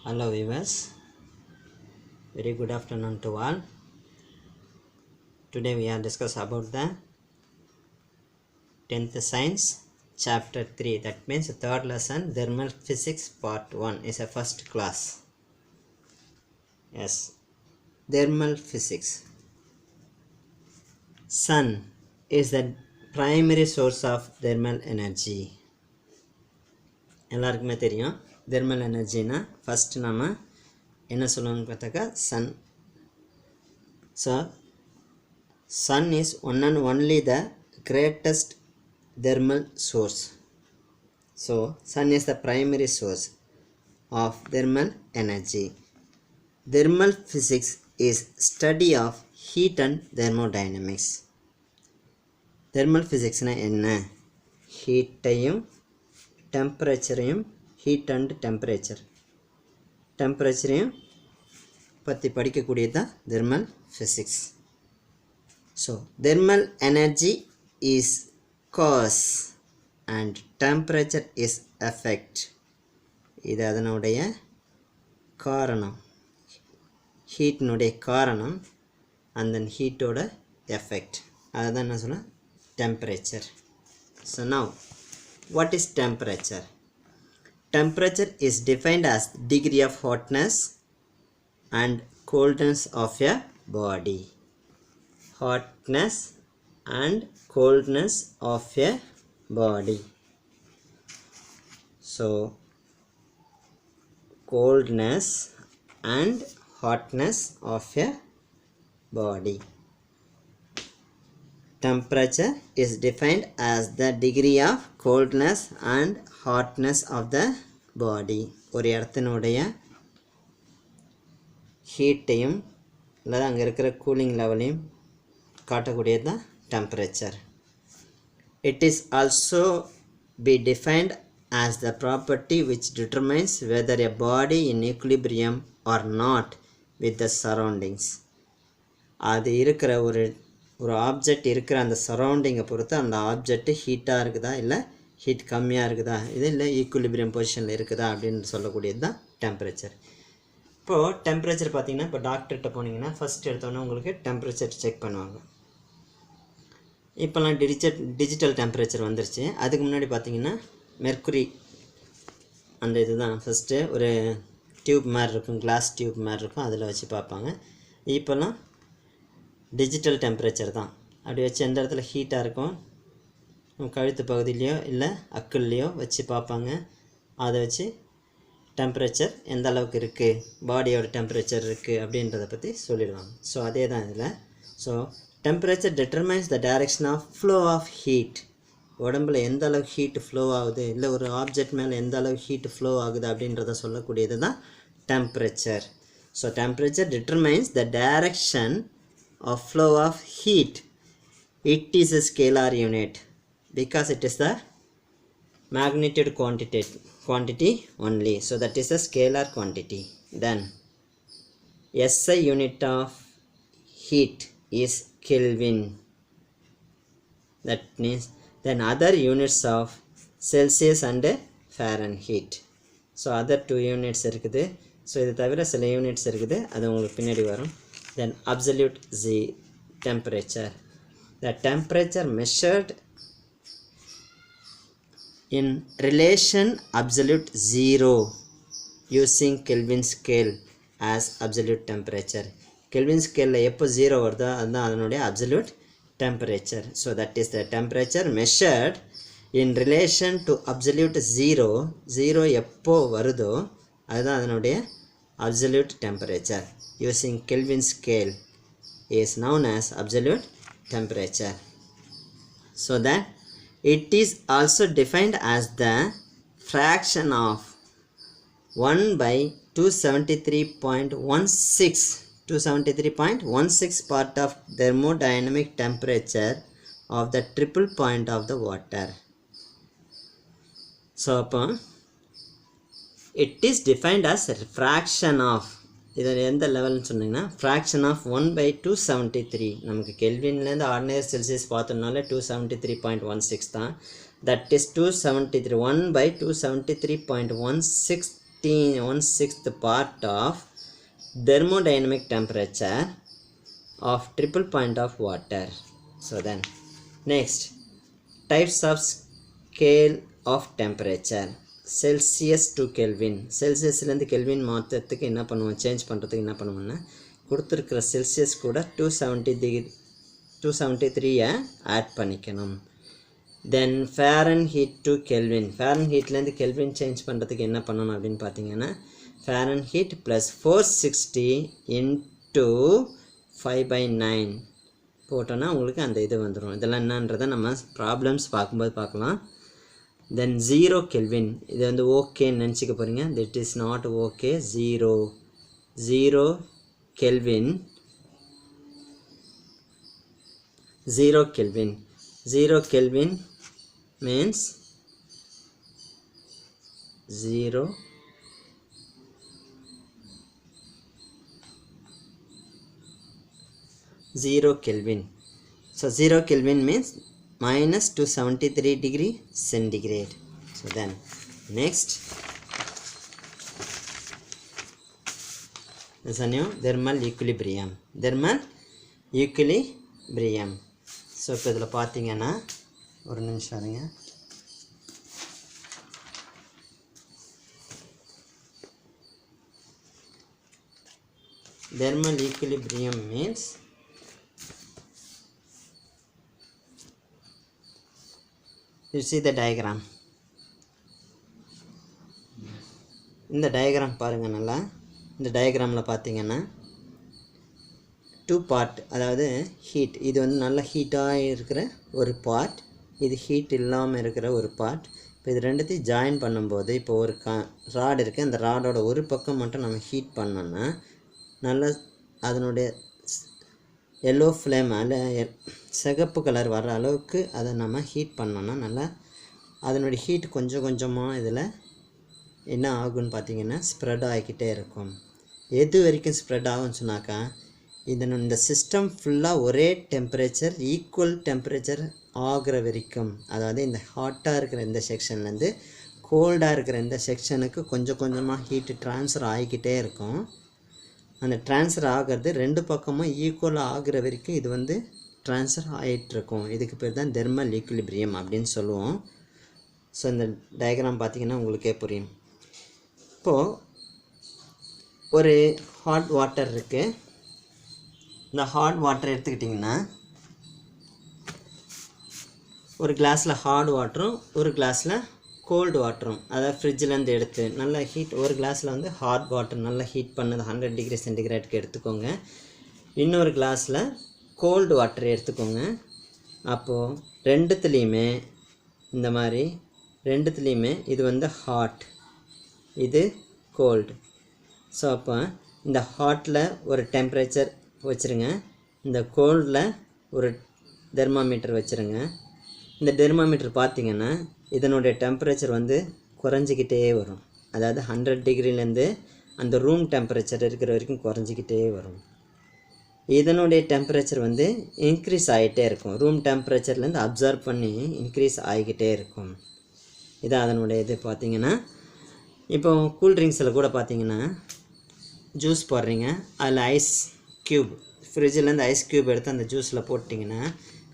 Hello viewers, very good afternoon to all. Today we are discuss about the 10th science chapter 3, that means the third lesson, thermal physics part 1 is a first class. Yes, thermal physics. Sun is the primary source of thermal energy. எல்லாருக்குமே தெரியும் thermal energyனா first நம்ம என்ன சொல்லுவாங்க பார்த்தாக்கா sun. So sun is one and only the greatest thermal source. So sun is the primary source of thermal energy. Thermal physics is study of heat and thermodynamics. Thermal physics na enna? Heat ayum temperature ayum, heat and temperature ayum பற்றி படிக்கக்கூடியது thermal physics. So thermal energy is cause and temperature is effect. இது அதனுடைய காரணம், ஹீட்னுடைய காரணம், and then ஹீட்டோட effect. அதுதான் என்ன சொன்னால் temperature. So now what is temperature? Temperature is defined as degree of hotness and coldness of a body. Hotness and coldness of a body. So coldness and hotness of a body. Temperature is defined as the degree of coldness and hotness of the body. ஒரு இடத்தினுடைய ஹீட்டையும் அல்லது அங்கே இருக்கிற cooling லெவலையும் காட்டக்கூடியது தான் temperature. It is also be defined as the property which determines whether a body in equilibrium or not with the surroundings. அது இருக்கிற ஒரு object இருக்கிற அந்த சரௌண்டிங்கை பொறுத்து அந்த ஆப்ஜெக்ட் ஹீட்டாக இருக்குதா இல்லை ஹீட் கம்மியாக இருக்குதா, இது இல்லை ஈக்குலிபிரியம் பொசிஷனில் இருக்குதா அப்படின்னு சொல்லக்கூடியது தான் டெம்பரேச்சர். இப்போது டெம்பரேச்சர் பார்த்திங்கன்னா, இப்போ டாக்டர்கிட்ட போனீங்கன்னா ஃபஸ்ட் எடுத்தோன்னே உங்களுக்கு டெம்பரேச்சர் செக் பண்ணுவாங்க. இப்போல்லாம் டிஜிட்டல் டெம்பரேச்சர் வந்துருச்சு. அதுக்கு முன்னாடி பார்த்திங்கன்னா மெர்க்குரி அந்த இது தான் ஃபஸ்ட்டு ஒரு டியூப் மாதிரி இருக்கும், கிளாஸ் டியூப் மாதிரி இருக்கும், அதில் வச்சு பார்ப்பாங்க. இப்போல்லாம் டிஜிட்டல் டெம்பரேச்சர் தான். அப்படி வச்சு எந்த இடத்துல ஹீட்டாக இருக்கும், கழுத்து பகுதியிலையோ இல்லை அக்குள்லேயோ வச்சு பார்ப்பாங்க. அதை வச்சு டெம்பரேச்சர் எந்த அளவுக்கு இருக்குது, பாடியோட டெம்பரேச்சர் இருக்குது அப்படின்றத பற்றி சொல்லிடுவாங்க. ஸோ அதே தான் இதில். So temperature determines the direction of flow of heat. உடம்புல எந்த அளவுக்கு ஹீட்டு ஃப்ளோ ஆகுது, இல்லை ஒரு ஆப்ஜெக்ட் மேலே எந்த அளவுக்கு ஹீட்டு ஃப்ளோ ஆகுது அப்படின்றத சொல்லக்கூடியது தான் temperature. So temperature determines the direction of flow of heat. It is a scalar unit because it is the magnitude quantity only, so that is a scalar quantity. Then SI unit of heat is Kelvin. That means then other units of Celsius and Fahrenheit. So other two units இருக்குது. So இது தவிர சில units இருக்குது, அது உங்களுக்கு பின்னாடி வரும். Then absolute temperature. The temperature measured in relation absolute zero using Kelvin scale as absolute temperature. Kelvin scale எப்போ ஜீரோ வருதோ அதுதான் அதனுடைய absolute temperature. So that is the temperature measured in relation to absolute zero. Zero எப்போ வருதோ அதுதான் அதனுடைய absolute temperature. Using Kelvin scale is known as absolute temperature. So that it is also defined as the fraction of 1 by 273.16 part of thermodynamic temperature of the triple point of the water. So it is defined as a fraction of, இதில் எந்த லெவல்னு சொன்னிங்கன்னா fraction of 1/273. நமக்கு கெல்வின்லேருந்து ordinary Celsius பார்த்தோம்னாலே 273.16 தான். That is 273 1/273.16 1/6 part of thermodynamic temperature of triple point of water. So then next, types of scale of temperature. Celsius to Kelvin. செல்சியஸ்லேருந்து Kelvin மாற்றத்துக்கு என்ன பண்ணுவோம், change பண்ணுறதுக்கு என்ன பண்ணுவோம்னா கொடுத்துருக்கிற செல்சியஸ் கூட 273 ஆட் பண்ணிக்கணும். Then Fahrenheit to Kelvin. Fahrenheitலேருந்து கெல்வின் சேஞ்ச் பண்ணுறதுக்கு என்ன பண்ணணும் அப்படின்னு பார்த்தீங்கன்னா Fahrenheit + 460 × 5/9 போட்டோன்னா உங்களுக்கு அந்த இது வந்துடும். இதெல்லாம் என்னன்றதை நம்ம ப்ராப்ளம்ஸ் பார்க்கும்போது பார்க்கலாம். தென் 0 Kelvin. இது வந்து ஓகேன்னு நினச்சிக்க போகிறீங்க. திட் is not okay. 0 Kelvin. 0 Kelvin. 0 Kelvin means 0 Kelvin. So 0 Kelvin means -273 degree centigrade. So then next is a new thermal equilibrium. Thermal equilibrium. So இப்போ இதில் பார்த்தீங்கன்னா ஒரு நிமிஷம் இருங்க. Thermal equilibrium means you see the diagram. இந்த diagram பாருங்கள் நல்லா. இந்த டயக்ராமில் பார்த்தீங்கன்னா 2 part, அதாவது ஹீட், இது வந்து நல்ல ஹீட்டாக இருக்கிற ஒரு பார்ட், இது ஹீட் இல்லாமல் இருக்கிற ஒரு பார்ட். இப்போ இது ரெண்டுத்தையும் ஜாயின் பண்ணும்போது இப்போ ஒரு ராட் இருக்குது, அந்த ராடோட ஒரு பக்கம் மட்டும் நம்ம ஹீட் பண்ணோன்னா நல்லா அதனுடைய எல்லோ ஃப்ளேம் அதில் சிகப்பு கலர் வர அளவுக்கு அதை நம்ம ஹீட் பண்ணோன்னா நல்லா அதனுடைய ஹீட் கொஞ்சம் கொஞ்சமாக இதில் என்ன ஆகுன்னு பார்த்தீங்கன்னா ஸ்ப்ரெட் ஆகிக்கிட்டே இருக்கும். எது வரைக்கும் ஸ்ப்ரெட் ஆகும்னு சொன்னாக்கா இந்த சிஸ்டம் ஃபுல்லாக ஒரே டெம்பரேச்சர், ஈக்குவல் டெம்பரேச்சர் ஆகிற வரைக்கும், அதாவது இந்த ஹாட்டாக இருக்கிற இந்த செக்ஷன்லேருந்து கோல்டாக இருக்கிற இந்த செக்ஷனுக்கு கொஞ்சம் கொஞ்சமாக ஹீட்டு ட்ரான்ஸ்ஃபர் ஆகிக்கிட்டே இருக்கும். அந்த ட்ரான்ஸ்ஃபர் ஆகிறது ரெண்டு பக்கமும் ஈக்குவலாக ஆகிற வரைக்கும் இது வந்து ட்ரான்ஸ்ஃபர் ஆகிட்டுருக்கும். இதுக்கு பேர் தான் தெர்மல் ஈக்குலிபிரியம் அப்படின்னு சொல்லுவோம். ஸோ இந்த டயக்ராம் பார்த்திங்கன்னா உங்களுக்கே புரியும். இப்போது ஒரு ஹாட் வாட்டர் இருக்குது. இந்த ஹாட் வாட்டர் எடுத்துக்கிட்டிங்கன்னா ஒரு கிளாஸில் ஹாட் வாட்டரும் ஒரு கிளாஸில் கோல்டு வாட்டரும், அதாவது ஃப்ரிட்ஜிலேருந்து எடுத்து நல்லா ஹீட், ஒரு கிளாஸில் வந்து ஹாட் வாட்டர் நல்லா ஹீட் பண்ணது 100 டிகிரி சென்டிகிரேடுக்கு எடுத்துக்கோங்க. இன்னொரு கிளாஸில் கோல்டு வாட்டர் எடுத்துக்கோங்க. அப்போது ரெண்டுத்துலேயுமே இந்த மாதிரி ரெண்டுத்துலேயுமே இது வந்து ஹாட், இது கோல்டு. ஸோ அப்போ இந்த ஹாட்டில் ஒரு டெம்பரேச்சர் வச்சுருங்க, இந்த கோல்டில் ஒரு தெர்மாமீட்டர் வச்சுருங்க. இந்த தெர்மாமீட்டர் பார்த்திங்கன்னா இதனுடைய டெம்பரேச்சர் வந்து குறைஞ்சிக்கிட்டே வரும். அதாவது 100 டிகிரிலேருந்து அந்த ரூம் டெம்பரேச்சர் இருக்கிற வரைக்கும் குறைஞ்சிக்கிட்டே வரும். இதனுடைய டெம்பரேச்சர் வந்து இன்க்ரீஸ் ஆகிட்டே இருக்கும். ரூம் டெம்பரேச்சர்லேருந்து அப்சர்வ் பண்ணி இன்க்ரீஸ் ஆகிக்கிட்டே இருக்கும். இது அதனுடைய இது பார்த்திங்கன்னா இப்போ கூல்ட்ரிங்க்ஸில் கூட பார்த்திங்கன்னா ஜூஸ் போடுறீங்க, அதில் ஐஸ் க்யூப், ஃப்ரிட்ஜிலேருந்து ஐஸ் க்யூப் எடுத்து அந்த ஜூஸில் போட்டிங்கன்னா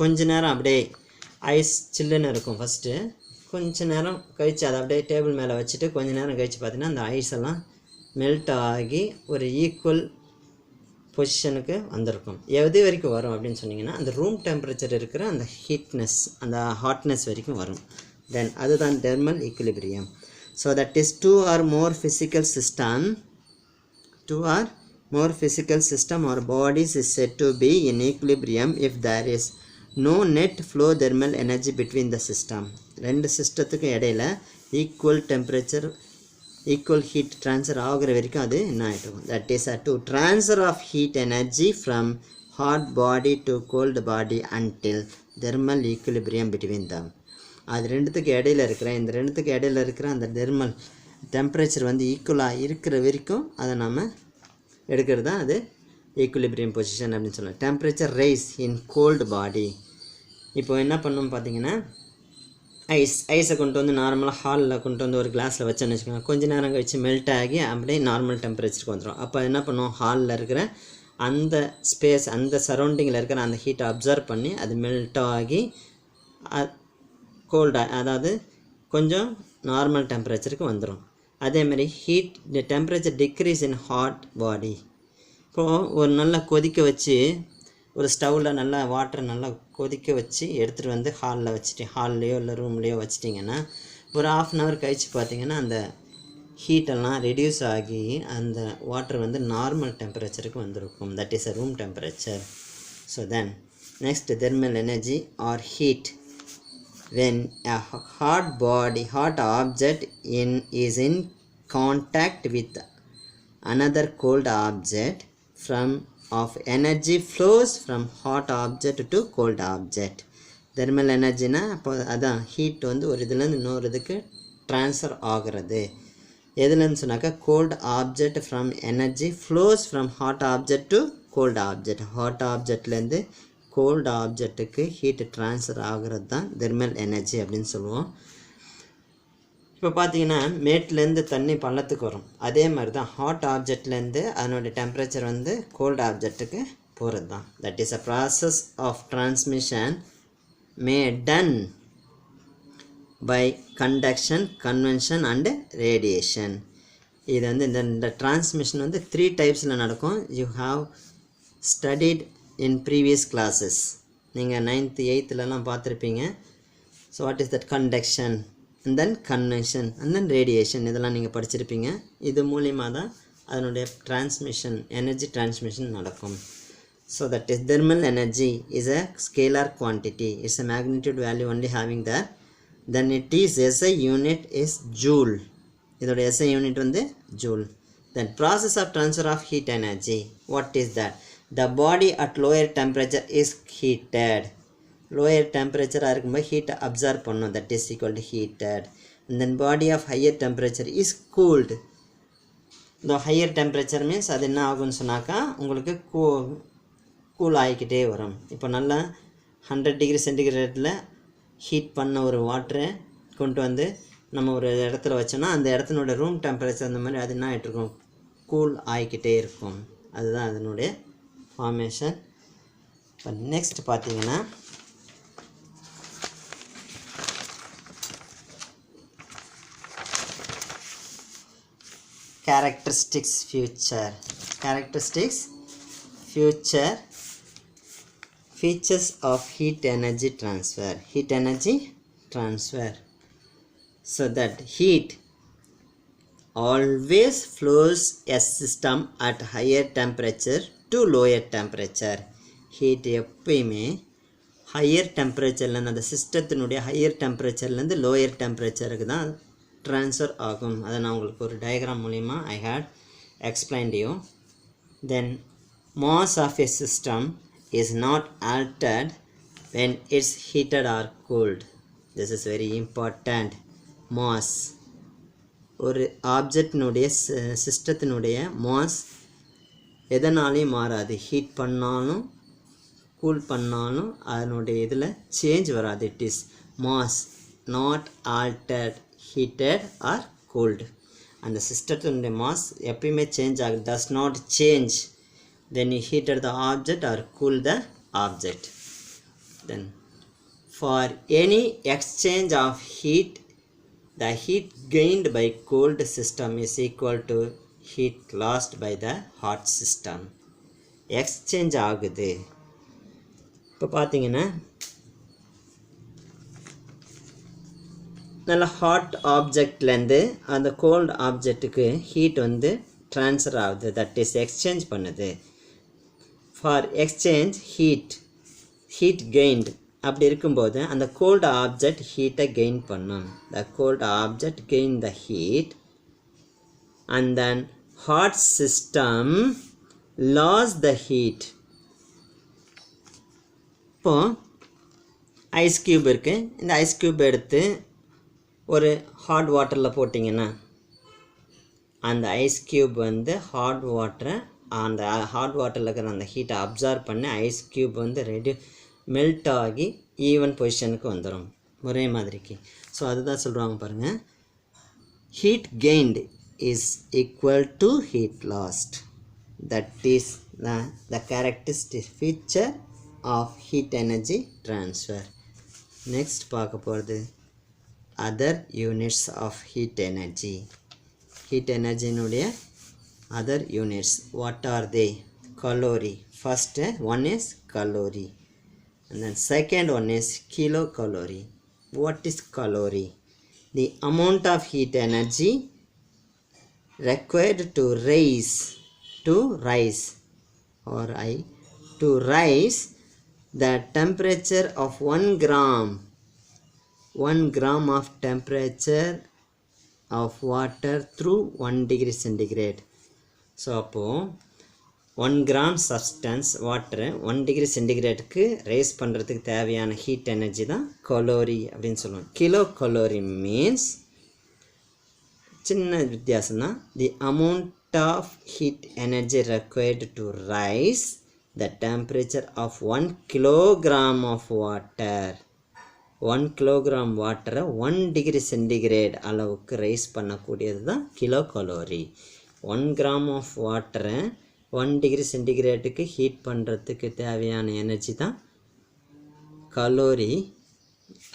கொஞ்ச நேரம் அப்படியே ஐஸ் சில்லுன்னு இருக்கும். ஃபஸ்ட்டு கொஞ்ச நேரம் கழித்து அதை அப்படியே டேபிள் மேலே வச்சுட்டு கொஞ்ச நேரம் கழித்து பார்த்திங்கன்னா அந்த ஐஸ் எல்லாம் மெல்ட் ஆகி ஒரு ஈக்குவல் பொசிஷனுக்கு வந்திருக்கும். எது வரைக்கும் வரும் அப்படின்னு சொன்னிங்கன்னா அந்த ரூம் டெம்பரேச்சர் இருக்கிற அந்த ஹீட்னஸ், அந்த ஹாட்னஸ் வரைக்கும் வரும். தென் அதுதான் thermal equilibrium. So that is 2 or more physical system or bodies is said to be in equilibrium if there is no net flow thermal energy between the system. ரெண்டு சிஸ்டத்துக்கும் இடையில equal temperature, equal heat transfer ஆகிற வரைக்கும் அது என்ன ஆகிட்டு. That is to transfer of heat energy from hot body to cold body until thermal equilibrium between them. அது ரெண்டுத்துக்கு இடையில இருக்கிற இந்த ரெண்டுத்துக்கு இடையில இருக்கிற அந்த தெர்மல் டெம்பரேச்சர் வந்து ஈக்குவலாக இருக்கிற வரைக்கும் அதை நம்ம எடுக்கிறது தான் அது ஈக்குலிபிரியம் பொசிஷன் அப்படின்னு சொல்லலாம். டெம்பரேச்சர் ரைஸ் இன் கோல்டு பாடி. இப்போ என்ன பண்ணணும் பார்த்தீங்கன்னா ஐஸை கொண்டு வந்து நார்மலாக ஹாலில் கொண்டு வந்து ஒரு கிளாஸில் வச்சோன்னு வச்சுக்கோங்க, கொஞ்சம் நேரம் கழிச்சு மெல்ட் ஆகி அப்படியே நார்மல் டெம்பரேச்சருக்கு வந்துடும். அப்போ என்ன பண்ணுவோம், ஹாலில் இருக்கிற அந்த ஸ்பேஸ், அந்த சரௌண்டிங்கில் இருக்கிற அந்த ஹீட்டை அப்சர்வ் பண்ணி அது மெல்ட் ஆகி கோல்டாக, அதாவது கொஞ்சம் நார்மல் டெம்பரேச்சருக்கு வந்துடும். அதேமாதிரி டெம்பரேச்சர் டிக்ரீஸ் இன் ஹாட் பாடி. இப்போது ஒரு நல்லா கொதிக்க வச்சு, ஒரு ஸ்டவ்வில் நல்லா வாட்டரை நல்லா கொதிக்க வச்சு எடுத்துகிட்டு வந்து ஹாலில் வச்சுட்டு, ஹால்லையோ இல்லை ரூம்லேயோ வச்சிட்டிங்கன்னா ஒரு 1/2 hour கழித்து பார்த்திங்கன்னா அந்த ஹீட்டெல்லாம் ரெடியூஸ் ஆகி அந்த வாட்டர் வந்து நார்மல் டெம்பரேச்சருக்கு வந்திருக்கும். That is a room temperature. So then next thermal energy or heat. When a hot object is in contact with another cold object, energy flows from hot object to cold object. Thermal energy na அதான் heat வந்து ஒரு இதுலேருந்து இன்னொரு இதுக்கு transfer ஆகிறது. எதுலன்னு சொன்னாக்கா cold object from energy flows from hot object to cold object. Hot ஆப்ஜெக்ட்லேருந்து கோல்டு ஆப்ஜெக்ட்டுக்கு ஹீட்டு ட்ரான்ஸ்ஃபர் ஆகிறது தான் தெர்மல் எனர்ஜி அப்படின்னு சொல்லுவோம். இப்போ பார்த்தீங்கன்னா மேட்லேருந்து தண்ணி பள்ளத்துக்கு வரும், அதே மாதிரி தான் ஹாட் ஆப்ஜெக்ட்லேருந்து அதனுடைய டெம்பரேச்சர் வந்து கோல்டு ஆப்ஜெக்ட்டுக்கு போகிறது தான். That is a process of transmission may done by conduction, convection and radiation. இது வந்து இந்த டிரான்ஸ்மிஷன் வந்து 3 typesல நடக்கும். You have studied in previous classes. நீங்கள் 9th 8thலலாம் பார்த்துருப்பீங்க. So what is that conduction and then convection and then radiation, இதெல்லாம் நீங்கள் படிச்சிருப்பீங்க. இது மூலிமா தான் அதனுடைய டிரான்ஸ்மிஷன், எனர்ஜி டிரான்ஸ்மிஷன் நடக்கும். So that is thermal energy is a scalar quantity. It's a magnitude value only having that. Then it is SI unit is joule. இதோட SI unit வந்து joule. Then process of transfer of heat energy. What is that? The body at lower temperature is heated. Lower temperature இருக்கும்போது heat absorb பண்ணும், that is equal to heated. And then body of higher temperature is cooled. The higher temperature means அது என்ன ஆகும்னு சொன்னாக்கா உங்களுக்கு cool ஆகிக்கிட்டே வரும். இப்போ நல்லா 100 degree centigrade ஹீட் பண்ண ஒரு வாட்டரை கொண்டு வந்து நம்ம ஒரு இடத்துல வச்சோன்னா அந்த இடத்தினோட ரூம் டெம்பரேச்சர் அந்த மாதிரி அது என்ன ஆகிட்டு இருக்கும், கூல் ஆகிக்கிட்டே இருக்கும். அதுதான் அதனுடைய ஃபார்மேஷன். இப்போ நெக்ஸ்ட் பார்த்தீங்கன்னா characteristics future features of heat energy transfer. So that heat always flows a system at higher temperature to lower temperature. Heat எப்பயுமே ஹையர் டெம்பரேச்சர்லேருந்து அந்த சிஸ்டத்தினுடைய ஹையர் டெம்பரேச்சர்லேருந்து லோயர் டெம்பரேச்சருக்கு தான் ட்ரான்ஸ்ஃபர் ஆகும். அதை நான் உங்களுக்கு ஒரு டயக்ராம் மூலிமா I had explained you. Then mass of a system is not altered when it's heated or cooled. This is very important. Mass, ஒரு ஆப்ஜெக்டினுடைய சிஸ்டத்தினுடைய மாஸ் எதனாலையும் மாறாது. ஹீட் பண்ணாலும் கூல் பண்ணாலும் அதனுடைய இதில் சேஞ்ச் வராது. It is mass not altered, heated or cooled. அந்த சிஸ்டத்தினுடைய மாஸ் எப்பயுமே சேஞ்ச் ஆகுது, does not change when you heated the object or cool the object. Then for any exchange of heat, the heat gained by cold system is equal to heat lost by the hot system. Exchange ஆகுது. இப்போ பார்த்தீங்கன்னா நல்ல hot ஆப்ஜெக்ட்லேருந்து அந்த cold ஆப்ஜெக்ட்டுக்கு heat வந்து transfer ஆகுது, that is exchange பண்ணுது. ஃபார் எக்ஸ்சேஞ்ச் ஹீட் கெயின்டு அப்படி இருக்கும்போது அந்த கோல்டு ஆப்ஜெக்ட் ஹீட்டை கெயின் பண்ணும். The cold object gain the heat and then hot system lost the heat. இப்போ ஐஸ் க்யூப் இருக்குது. இந்த ஐஸ் க்யூப் எடுத்து ஒரு ஹாட் வாட்டரில் போட்டிங்கன்னா அந்த ஐஸ் க்யூப் வந்து ஹாட் வாட்டரை அந்த ஹாட் வாட்டரில் இருக்கிற அந்த ஹீட்டை அப்சார்ப் பண்ணி ஐஸ் க்யூப் வந்து மெல்ட் ஆகி ஈவன் பொசிஷனுக்கு வந்துடும். ஒரே மாதிரிக்கு. ஸோ அதுதான் சொல்கிறாங்க பாருங்கள், heat gained is equal to heat lost. That is the characteristic feature of heat energy transfer. Next பார்க்க போகிறது other units of heat energy. Heat energy னுடைய other units, what are they? Calorie. First one is calorie, and then second one is kilocalorie. What is calorie? The amount of heat energy required to rise the temperature of 1 gram of temperature of water through 1 degree centigrade. So அப்போது 1 gram substance வாட்டரை 1 degree சென்டிகிரேடுக்கு rice பண்ணுறதுக்கு தேவையான heat energy தான் calorie அப்படின்னு சொல்லுவோம். Kilo calorie means சின்ன வித்தியாசம் தான். The amount of heat energy required to raise the temperature of 1 kilogram of water. 1 kilogram வாட்டரை 1 டிகிரி சென்டிகிரேட் அளவுக்கு ரைஸ் பண்ணக்கூடியது தான் கிலோ கலோரி. 1 கிராம் ஆஃப் வாட்டரை 1 டிகிரி சென்டிகிரேட்டுக்கு ஹீட் பண்ணுறதுக்கு தேவையான எனர்ஜி தான் கலோரி.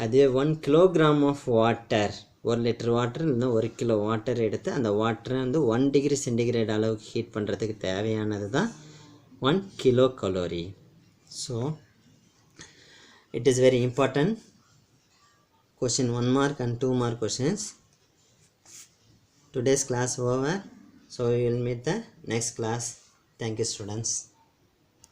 அதே 1 kilogram of water, 1 litre water இல்லைன்னா 1 கிலோ வாட்டர் எடுத்து அந்த வாட்டரை வந்து 1 டிகிரி சென்டிகிரேட் அளவுக்கு ஹீட் பண்ணுறதுக்கு தேவையானது தான் 1 kilo calorie. So it is very important. Question 1 mark and 2 mark questions. Today's class over. So we will meet the next class. Thank you, students.